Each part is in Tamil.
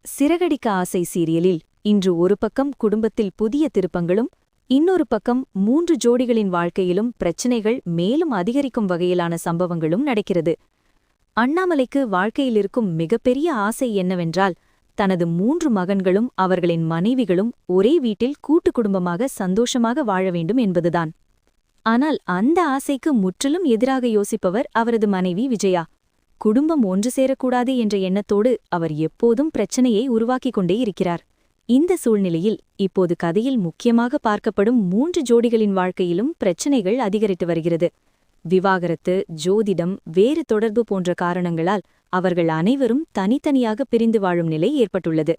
சிறகடிக்க ஆசை சீரியலில் இன்று ஒரு பக்கம் குடும்பத்தில் புதிய திருப்பங்களும், இன்னொரு பக்கம் 3 ஜோடிகளின் வாழ்க்கையிலும் பிரச்சினைகள் மேலும் அதிகரிக்கும் வகையிலான சம்பவங்களும் நடக்கிறது. அண்ணாமலைக்கு வாழ்க்கையில் இருக்கும் மிகப்பெரிய ஆசை என்னவென்றால், தனது 3 மகன்களும் அவர்களின் மனைவிகளும் ஒரே வீட்டில் கூட்டு குடும்பமாக சந்தோஷமாக வாழ வேண்டும் என்பதுதான். ஆனால் அந்த ஆசைக்கு முற்றிலும் எதிராக யோசிப்பவர் அவரது மனைவி விஜயா. குடும்பம் ஒன்று சேரக்கூடாது என்ற எண்ணத்தோடு அவர் எப்போதும் பிரச்சனையை உருவாக்கிக் கொண்டே இருக்கிறார். இந்த சூழ்நிலையில் இப்போது கதையில் முக்கியமாக பார்க்கப்படும் 3 ஜோடிகளின் வாழ்க்கையிலும் பிரச்சனைகள் அதிகரித்து வருகிறது. விவாகரத்து, ஜோதிடம், வேறு தொடர்பு போன்ற காரணங்களால் அவர்கள் அனைவரும் தனித்தனியாக பிரிந்து வாழும் நிலை ஏற்பட்டுள்ளது.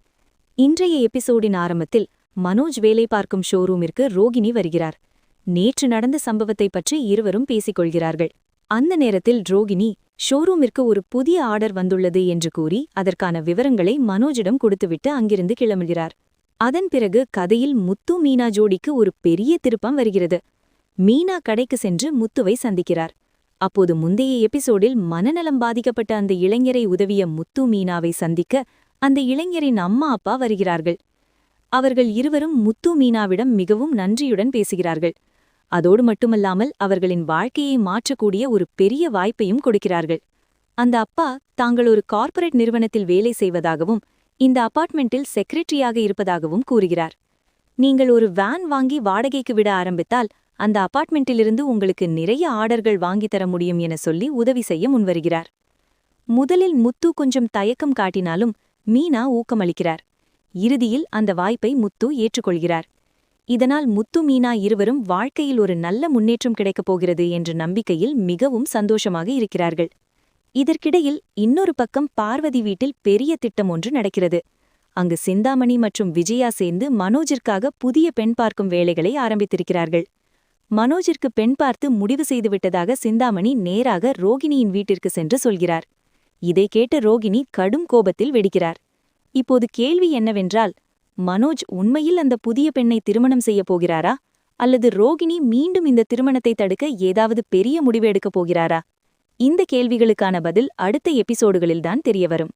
இன்றைய எபிசோடின் ஆரம்பத்தில் மனோஜ் வேலை பார்க்கும் ஷோரூமிற்கு ரோகிணி வருகிறார். நேற்று நடந்த சம்பவத்தை பற்றி இருவரும் பேசிக்கொள்கிறார்கள். அந்த நேரத்தில் ரோகிணி ஷோரூமிற்கு ஒரு புதிய ஆர்டர் வந்துள்ளது என்று கூறி அதற்கான விவரங்களை மனோஜிடம் கொடுத்துவிட்டு அங்கிருந்து கிளம்புகிறார். அதன் பிறகு கதையில் முத்து மீனா ஜோடிக்கு ஒரு பெரிய திருப்பம் வருகிறது. மீனா கடைக்கு சென்று முத்துவை சந்திக்கிறார். அப்போது முந்தைய எபிசோடில் மனநலம் பாதிக்கப்பட்ட அந்த இளைஞரை உதவிய முத்து மீனாவை சந்திக்க அந்த இளைஞரின் அம்மா அப்பா வருகிறார்கள். அவர்கள் இருவரும் முத்து மீனாவிடம் மிகவும் நன்றியுடன் பேசுகிறார்கள். அதோடு மட்டுமல்லாமல் அவர்களின் வாழ்க்கையை மாற்றக்கூடிய ஒரு பெரிய வாய்ப்பையும் கொடுக்கிறார்கள். அந்த அப்பா தாங்கள் ஒரு கார்ப்பரேட் நிறுவனத்தில் வேலை செய்வதாகவும் இந்த அபார்ட்மெண்டில் செக்ரட்டரியாக இருப்பதாகவும் கூறுகிறார். நீங்கள் ஒரு வேன் வாங்கி வாடகைக்கு விட ஆரம்பித்தால் அந்த அபார்ட்மெண்டிலிருந்து உங்களுக்கு நிறைய ஆர்டர்கள் வாங்கித் தர முடியும் என சொல்லி உதவி செய்ய முன்வருகிறார். முதலில் முத்து கொஞ்சம் தயக்கம் காட்டினாலும் மீனா ஊக்கமளிக்கிறார். இறுதியில் அந்த வாய்ப்பை முத்து ஏற்றுக்கொள்கிறார். இதனால் முத்து மீனா இருவரும் வாழ்க்கையில் ஒரு நல்ல முன்னேற்றம் கிடைக்கப் போகிறது என்ற நம்பிக்கையில் மிகவும் சந்தோஷமாக இருக்கிறார்கள். இதற்கிடையில் இன்னொரு பக்கம் பார்வதி வீட்டில் பெரிய திட்டம் ஒன்று நடக்கிறது. அங்கு சிந்தாமணி மற்றும் விஜயா சேர்ந்து மனோஜிற்காக புதிய பெண் பார்க்கும் வேலைகளை ஆரம்பித்திருக்கிறார்கள். மனோஜிற்கு பெண் பார்த்து முடிவு செய்துவிட்டதாக சிந்தாமணி நேராக ரோகிணியின் வீட்டிற்கு சென்று சொல்கிறார். இதை கேட்ட ரோகிணி கடும் கோபத்தில் வெடிக்கிறார். இப்போது கேள்வி என்னவென்றால், மனோஜ் உண்மையில் அந்த புதிய பெண்ணை திருமணம் செய்யப் போகிறாரா, அல்லது ரோகிணி மீண்டும் இந்த திருமணத்தை தடுக்க ஏதாவது பெரிய முடிவு எடுக்கப் போகிறாரா? இந்த கேள்விகளுக்கான பதில் அடுத்த எபிசோடுகளில்தான் தெரியவரும்.